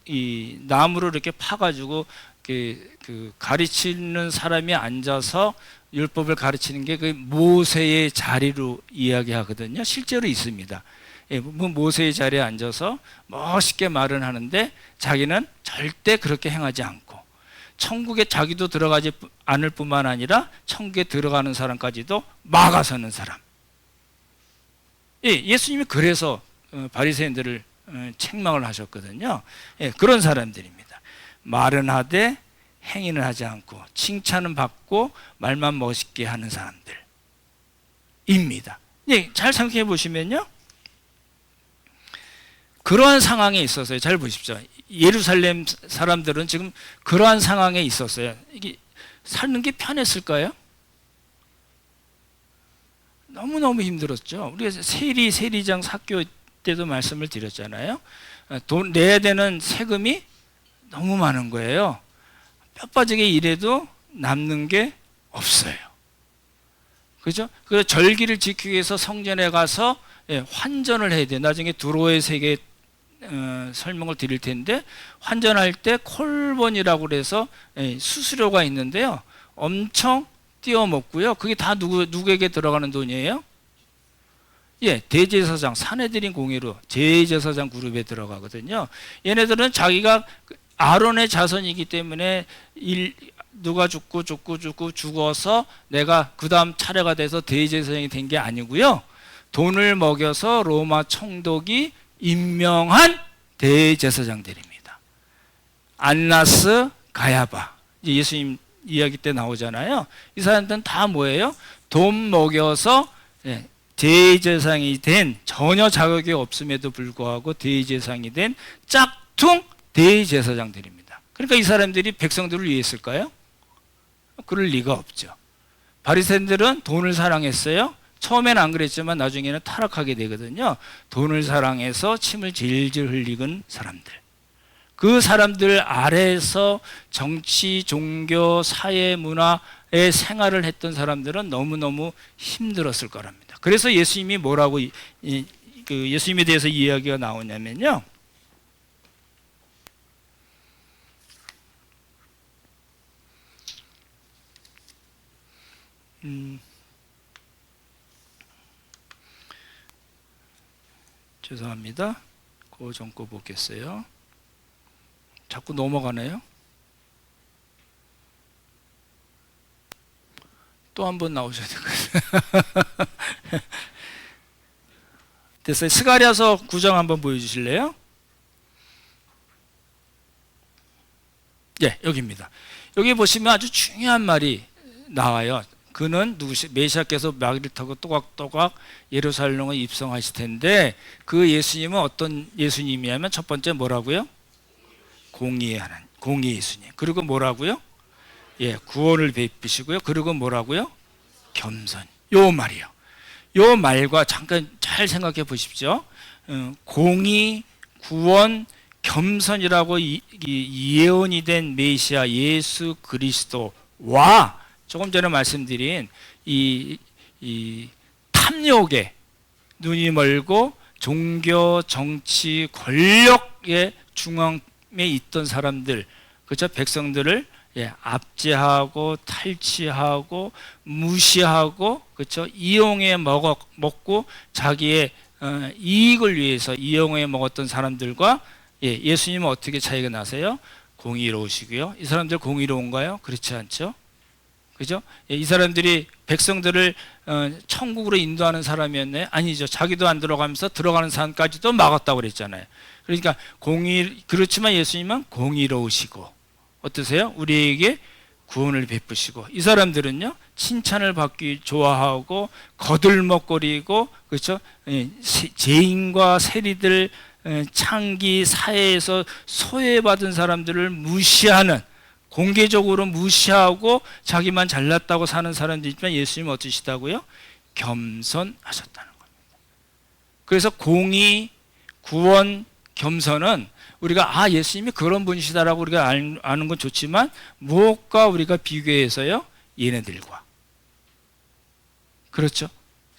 이 나무를 이렇게 파가지고 그 가르치는 사람이 앉아서 율법을 가르치는 게 그 모세의 자리로 이야기하거든요. 실제로 있습니다. 모세의 자리에 앉아서 멋있게 말은 하는데 자기는 절대 그렇게 행하지 않고 천국에 자기도 들어가지 않을 뿐만 아니라 천국에 들어가는 사람까지도 막아서는 사람. 예수님이 그래서 바리새인들을 책망을 하셨거든요. 그런 사람들입니다. 말은 하되 행위는 하지 않고 칭찬은 받고 말만 멋있게 하는 사람들입니다. 예, 잘 생각해 보시면요. 그러한 상황에 있었어요. 잘 보십시오. 예루살렘 사람들은 지금 그러한 상황에 있었어요. 이게 사는 게 편했을까요? 너무너무 힘들었죠. 우리가 세리장 사교 때도 말씀을 드렸잖아요. 돈 내야 되는 세금이 너무 많은 거예요. 뼈 빠지게 일해도 남는 게 없어요. 그죠? 그래서 절기를 지키기 위해서 성전에 가서 환전을 해야 돼요. 나중에 두로의 세계 설명을 드릴 텐데, 환전할 때 콜본이라고 그래서 수수료가 있는데요. 엄청 띄어먹고요. 그게 다 누구에게 들어가는 돈이에요? 예, 대제사장, 사내들인 공의로 대제사장 그룹에 들어가거든요. 얘네들은 자기가 아론의 자손이기 때문에 누가 죽어서 내가 그 다음 차례가 돼서 대제사장이 된 게 아니고요. 돈을 먹여서 로마 총독이 임명한 대제사장들입니다. 안나스, 가야바. 예수님 이야기 때 나오잖아요. 이 사람들은 다 뭐예요? 돈 먹여서 대제사장이 된, 전혀 자격이 없음에도 불구하고 대제사장이 된 짝퉁 대제사장들입니다. 그러니까 이 사람들이 백성들을 위했을까요? 그럴 리가 없죠. 바리새인들은 돈을 사랑했어요. 처음에는 안 그랬지만 나중에는 타락하게 되거든요. 돈을 사랑해서 침을 질질 흘리는 사람들. 그 사람들 아래에서 정치, 종교, 사회, 문화의 생활을 했던 사람들은 너무너무 힘들었을 거랍니다. 그래서 예수님이 뭐라고 그 예수님에 대해서 이야기가 나오냐면요. 죄송합니다. 그 전거 보겠어요. 자꾸 넘어가네요. 또 한 번 나오셔야 될 것 같아요. 됐어요. 스가랴서 9장 한번 보여주실래요? 예, 여기입니다. 여기 보시면 아주 중요한 말이 나와요. 그는 메시아께서 마귀를 타고 또각또각 예루살렘에 입성하실 텐데, 그 예수님은 어떤 예수님이냐면 첫 번째 뭐라고요? 공의의 하나님, 공의 예수님. 그리고 뭐라고요? 예, 구원을 베푸시고요. 그리고 뭐라고요? 겸손. 요 말이요. 요 말과 잠깐 잘 생각해 보십시오. 공의, 구원, 겸손이라고 예언이 된 메시아 예수 그리스도와 조금 전에 말씀드린 이 탐욕에 눈이 멀고 종교, 정치, 권력의 중앙에 있던 사람들, 그렇죠? 백성들을 압제하고 탈취하고 무시하고, 그렇죠? 이용해 먹고 자기의 이익을 위해서 이용해 먹었던 사람들과 예수님은 어떻게 차이가 나세요? 공의로우시고요. 이 사람들 공의로운가요? 그렇지 않죠? 그죠? 이 사람들이 백성들을 천국으로 인도하는 사람이었나요? 아니죠. 자기도 안 들어가면서 들어가는 사람까지도 막았다고 그랬잖아요. 그러니까 그렇지만 예수님은 공의로우시고, 어떠세요? 우리에게 구원을 베푸시고, 이 사람들은요, 칭찬을 받기 좋아하고 거들먹거리고, 그렇죠? 죄인과 세리들, 창기 사회에서 소외받은 사람들을 무시하는, 공개적으로 무시하고 자기만 잘났다고 사는 사람들이지만 예수님은 어떠시다고요? 겸손하셨다는 겁니다. 그래서 공의, 구원, 겸손은 우리가 예수님이 그런 분이시다라고 우리가 아는 건 좋지만, 무엇과 우리가 비교해서요? 얘네들과. 그렇죠?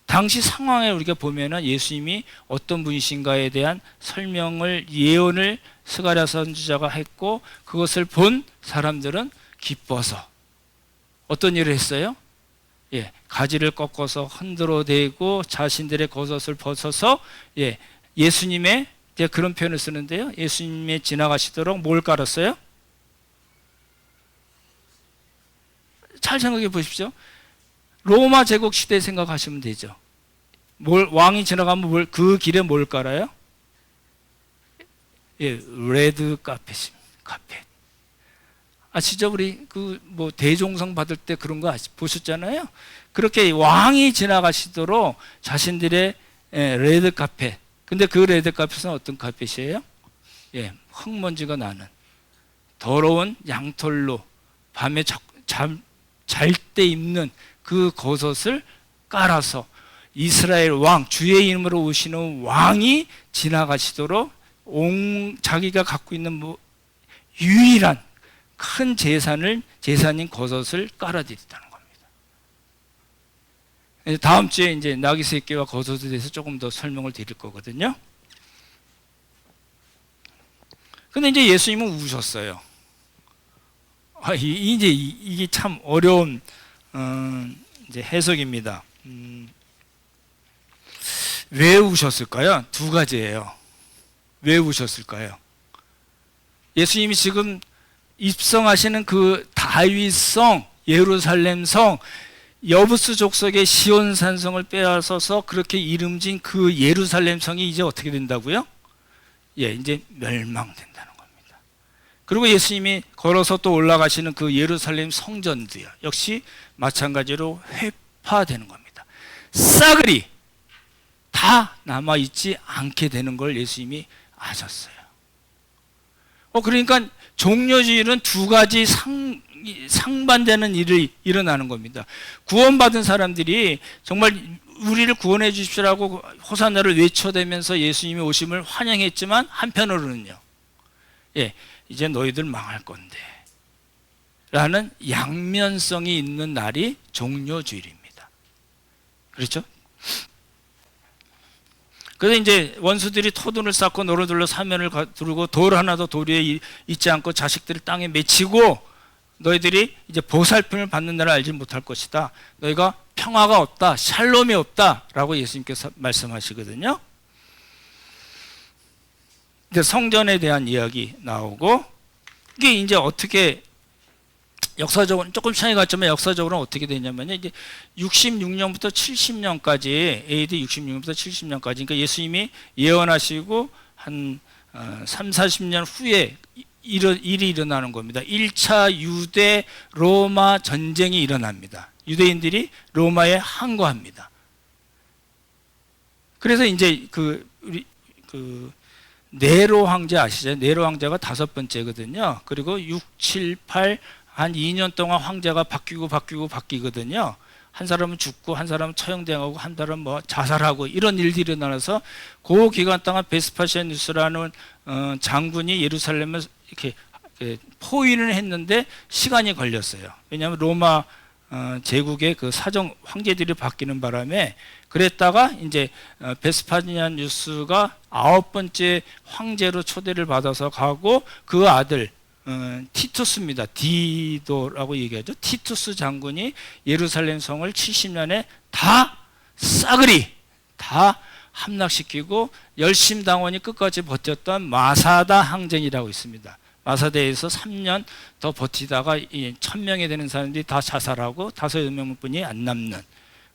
당시 상황에 우리가 보면은 예수님이 어떤 분이신가에 대한 설명을, 예언을 스가랴 선지자가 했고, 그것을 본 사람들은 기뻐서 어떤 일을 했어요? 가지를 꺾어서 흔들어 대고 자신들의 겉옷을 벗어서 예수님의, 제가 그런 표현을 쓰는데요, 예수님의 지나가시도록 뭘 깔았어요? 잘 생각해 보십시오. 로마 제국 시대 생각하시면 되죠. 왕이 지나가면 그 길에 뭘 깔아요? 레드 카펫입니다. 카펫. 아시죠? 우리 그 뭐 대종성 받을 때 그런 거 보셨잖아요. 그렇게 왕이 지나가시도록 자신들의 레드 카펫. 근데 그 레드 카펫은 어떤 카펫이에요? 예, 흙먼지가 나는 더러운 양털로 밤에 잘 때 입는 그 겉옷을 깔아서 이스라엘 왕, 주의 이름으로 오시는 왕이 지나가시도록 자기가 갖고 있는 유일한 큰 제사인 겉옷을 깔아드렸다는 겁니다. 다음 주에 이제 나귀 새끼와 겉옷에 대해서 조금 더 설명을 드릴 거거든요. 근데 이제 예수님은 우셨어요. 이제 이게 참 어려운 이제 해석입니다. 왜 우셨을까요? 두 가지예요. 왜 우셨을까요? 예수님이 지금 입성하시는 그 다윗성, 예루살렘성, 여부스 족속의 시온 산성을 빼앗아서 그렇게 이름진 그 예루살렘 성이 이제 어떻게 된다고요? 예, 이제 멸망된다는 겁니다. 그리고 예수님이 걸어서 또 올라가시는 그 예루살렘 성전도요, 역시 마찬가지로 회파되는 겁니다. 싸그리 다 남아있지 않게 되는 걸 예수님이 아셨어요. 그러니까 종려주일은 두 가지 상반되는 일이 일어나는 겁니다. 구원받은 사람들이 정말 우리를 구원해 주십시오라고 호산나를 외쳐대면서 예수님이 오심을 환영했지만 한편으로는요, 예, 이제 너희들 망할 건데 라는 양면성이 있는 날이 종려주일입니다. 그렇죠? 그래서 이제 원수들이 토둔을 쌓고 노루들로 사면을 두르고 돌 하나도 돌 위에 있지 않고 자식들을 땅에 맺히고 너희들이 이제 보살핌을 받는 날을 알지 못할 것이다. 너희가 평화가 없다, 샬롬이 없다 라고 예수님께서 말씀하시거든요. 이제 성전에 대한 이야기 나오고, 이게 이제 어떻게 역사적으로 조금 차이 같지만 역사적으로는 어떻게 되냐면요, 이제 66년부터 70년까지, AD 66년부터 70년까지, 그러니까 예수님이 예언하시고 한 3, 40년 후에 일이 일어나는 겁니다. 1차 유대 로마 전쟁이 일어납니다. 유대인들이 로마에 항거합니다. 그래서 이제 그 네로 황제 아시죠? 네로 황제가 5번째거든요. 그리고 6, 7, 8 한 2년 동안 황제가 바뀌거든요. 한 사람은 죽고 한 사람은 처형당하고 한 사람은 뭐 자살하고 이런 일들이 일어나서 그 기간 동안 베스파시아누스라는 장군이 예루살렘을 이렇게 포위를 했는데 시간이 걸렸어요. 왜냐하면 로마 제국의 그 사정 황제들이 바뀌는 바람에, 그랬다가 이제 베스파시아누스가 9번째 황제로 초대를 받아서 가고 그 아들 티투스입니다. 디도라고 얘기하죠. 티투스 장군이 예루살렘 성을 70년에 다 싸그리 다 함락시키고 열심당원이 끝까지 버텼던 마사다 항쟁이라고 있습니다. 마사다에서 3년 더 버티다가 1000명이 되는 사람들이 다 자살하고 5명뿐이 안 남는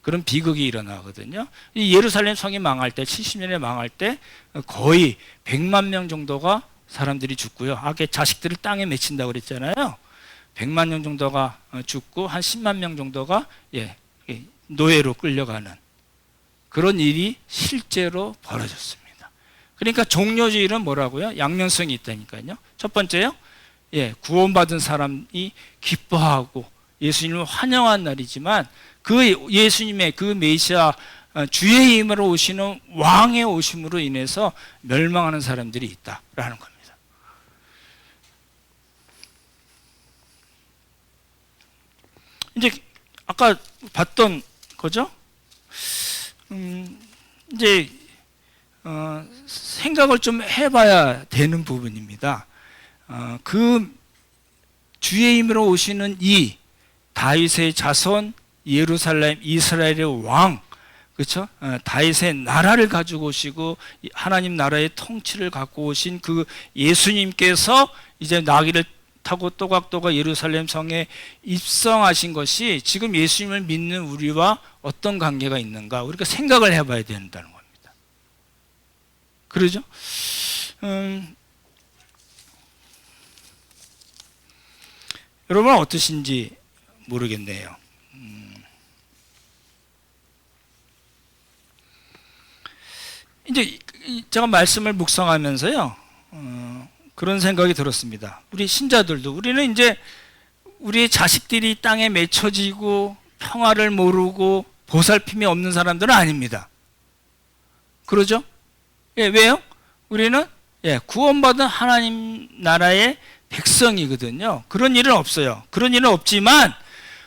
그런 비극이 일어나거든요. 이 예루살렘 성이 망할 때, 70년에 망할 때 거의 100만 명 정도가 사람들이 죽고요. 아까 자식들을 땅에 맺힌다고 그랬잖아요. 100만 명 정도가 죽고 한 10만 명 정도가 노예로 끌려가는 그런 일이 실제로 벌어졌습니다. 그러니까 종려주일은 뭐라고요? 양면성이 있다니까요. 첫 번째요, 구원받은 사람이 기뻐하고 예수님을 환영한 날이지만, 그 예수님의 그 메시아 주의 힘으로 오시는 왕의 오심으로 인해서 멸망하는 사람들이 있다라는 겁니다. 이제 아까 봤던 거죠? 이제 생각을 좀 해봐야 되는 부분입니다. 그 주의 힘으로 오시는 이 다윗의 자손, 예루살렘 이스라엘의 왕, 그렇죠? 다윗의 나라를 가지고 오시고 하나님 나라의 통치를 갖고 오신 그 예수님께서 이제 나귀를 타고 또각또각 예루살렘 성에 입성하신 것이 지금 예수님을 믿는 우리와 어떤 관계가 있는가, 우리가 생각을 해봐야 된다는 겁니다. 그러죠? 여러분 어떠신지 모르겠네요. 이제 제가 말씀을 묵상하면서요, 그런 생각이 들었습니다. 우리 신자들도 우리는 이제 우리 자식들이 땅에 맺혀지고 평화를 모르고 보살핌이 없는 사람들은 아닙니다. 그러죠? 예, 왜요? 우리는 구원받은 하나님 나라의 백성이거든요. 그런 일은 없어요. 그런 일은 없지만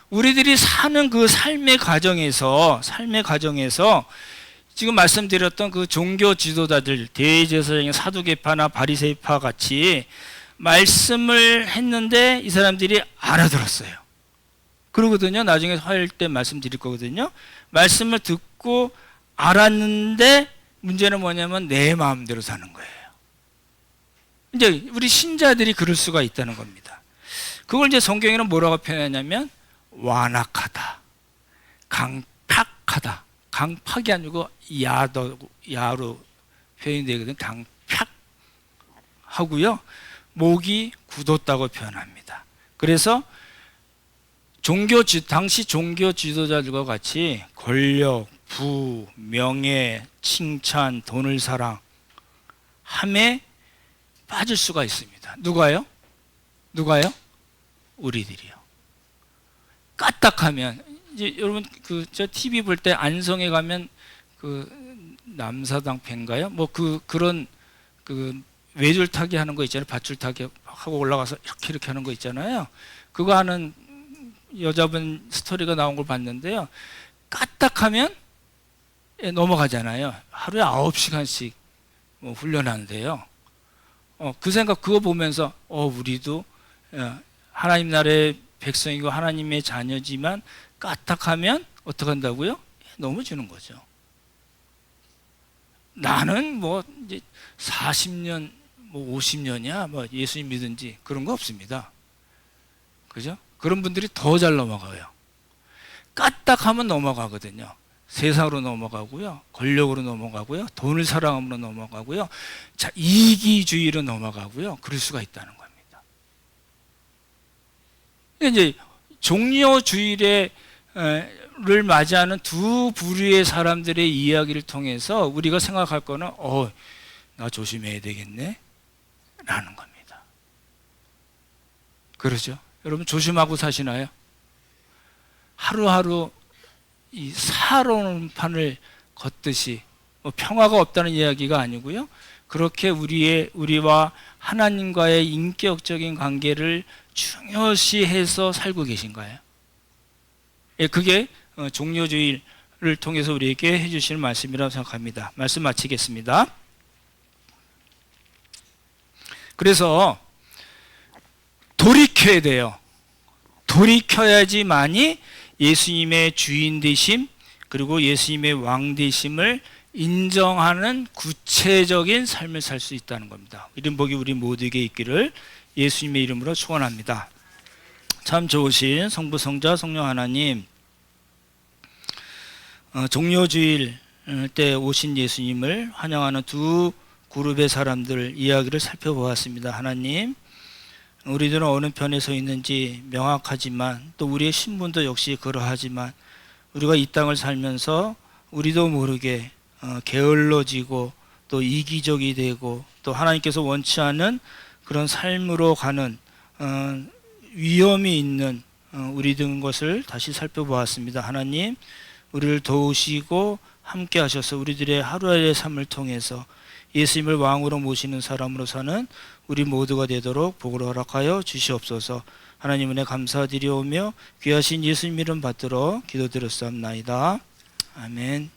우리들이 사는 그 삶의 과정에서 지금 말씀드렸던 그 종교 지도자들, 대제사장의 사두개파나 바리새파 같이 말씀을 했는데 이 사람들이 알아들었어요. 그러거든요. 나중에 화요일 때 말씀드릴 거거든요. 말씀을 듣고 알았는데 문제는 뭐냐면 내 마음대로 사는 거예요. 이제 우리 신자들이 그럴 수가 있다는 겁니다. 그걸 이제 성경에는 뭐라고 표현하냐면 완악하다, 강팍하다. 강팍이 아니고 야로 표현이 되거든요. 강팍하고요. 목이 굳었다고 표현합니다. 그래서 당시 종교 지도자들과 같이 권력, 부, 명예, 칭찬, 돈을 사랑함에 빠질 수가 있습니다. 누가요? 우리들이요. 까딱하면 이제 여러분 저 TV 볼 때 안성에 가면 그 남사당 팬가요? 뭐 그런 외줄 타기 하는 거 있잖아요. 밧줄 타기 하고 올라가서 이렇게 하는 거 있잖아요. 그거 하는 여자분 스토리가 나온 걸 봤는데요. 까딱하면 넘어가잖아요. 하루에 9시간씩 뭐 훈련하는데요. 그 생각 그거 보면서 우리도 하나님 나라의 백성이고 하나님의 자녀지만 까딱하면 어떻게 한다고요? 넘어지는 거죠. 나는 뭐 이제 40년, 뭐 50년이야, 뭐 예수님 믿은지 그런 거 없습니다. 그죠? 그런 분들이 더 잘 넘어가요. 까딱하면 넘어가거든요. 세상으로 넘어가고요, 권력으로 넘어가고요, 돈을 사랑함으로 넘어가고요, 자 이기주의로 넘어가고요. 그럴 수가 있다는 겁니다. 이제 종려주일을 맞이하는 두 부류의 사람들의 이야기를 통해서 우리가 생각할 거는 나 조심해야 되겠네 라는 겁니다. 그러죠? 여러분 조심하고 사시나요? 하루하루 이 살얼음판을 걷듯이 평화가 없다는 이야기가 아니고요. 그렇게 우리와 하나님과의 인격적인 관계를 중요시해서 살고 계신가요? 그게 종려주의를 통해서 우리에게 해주시는 말씀이라고 생각합니다. 말씀 마치겠습니다. 그래서 돌이켜야 돼요. 돌이켜야지만이 예수님의 주인 되심 그리고 예수님의 왕 되심을 인정하는 구체적인 삶을 살 수 있다는 겁니다. 이런 복이 우리 모두에게 있기를 예수님의 이름으로 축원합니다. 참 좋으신 성부 성자 성령 하나님, 종려주일 때 오신 예수님을 환영하는 두 그룹의 사람들 이야기를 살펴보았습니다. 하나님, 우리들은 어느 편에 서 있는지 명확하지만 또 우리의 신분도 역시 그러하지만 우리가 이 땅을 살면서 우리도 모르게 게을러지고 또 이기적이 되고 또 하나님께서 원치 않은 그런 삶으로 가는 위험이 있는 우리 된 것을 다시 살펴보았습니다. 하나님, 우리를 도우시고 함께 하셔서 우리들의 하루하루의 삶을 통해서 예수님을 왕으로 모시는 사람으로 사는 우리 모두가 되도록 복을 허락하여 주시옵소서. 하나님 은혜 감사드리오며 귀하신 예수님 이름 받들어 기도드렸사옵나이다. 아멘.